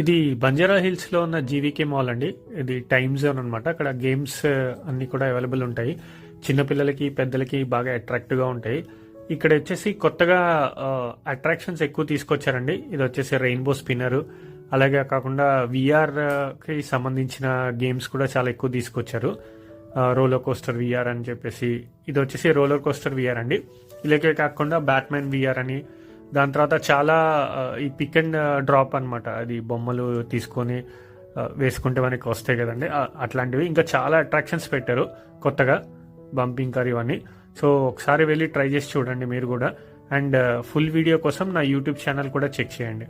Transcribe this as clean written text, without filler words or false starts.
ఇది బంజారా హిల్స్ లో ఉన్న జీవీకే మాల్ అండి. ఇది టైమ్ జోన్ అనమాట. అక్కడ గేమ్స్ అన్ని కూడా అవైలబుల్ ఉంటాయి. చిన్నపిల్లలకి పెద్దలకి బాగా అట్రాక్టివ్ గా ఉంటాయి. ఇక్కడ వచ్చేసి కొత్తగా అట్రాక్షన్స్ ఎక్కువ తీసుకొచ్చారండి. ఇది వచ్చేసి రెయిన్బో స్పిన్నర్, అలాగే కాకుండా విఆర్ కి సంబంధించిన గేమ్స్ కూడా చాలా ఎక్కువ తీసుకొచ్చారు. రోలర్ కోస్టర్ విఆర్ అని చెప్పేసి, ఇది వచ్చేసి రోలర్ కోస్టర్ విఆర్ అండి. ఇలాగే కాకుండా బ్యాట్మెన్ విఆర్ అని, దాని తర్వాత చాలా ఈ పిక్ అండ్ డ్రాప్ అనమాట. అది బొమ్మలు తీసుకొని వేసుకుంటే మనకి వస్తాయి కదండి, అట్లాంటివి ఇంకా చాలా అట్రాక్షన్స్ పెట్టారు కొత్తగా, బంపింగ్ కార్ ఇవన్నీ. సో ఒకసారి వెళ్ళి ట్రై చేసి చూడండి మీరు కూడా. అండ్ ఫుల్ వీడియో కోసం నా యూట్యూబ్ ఛానల్ కూడా చెక్ చేయండి.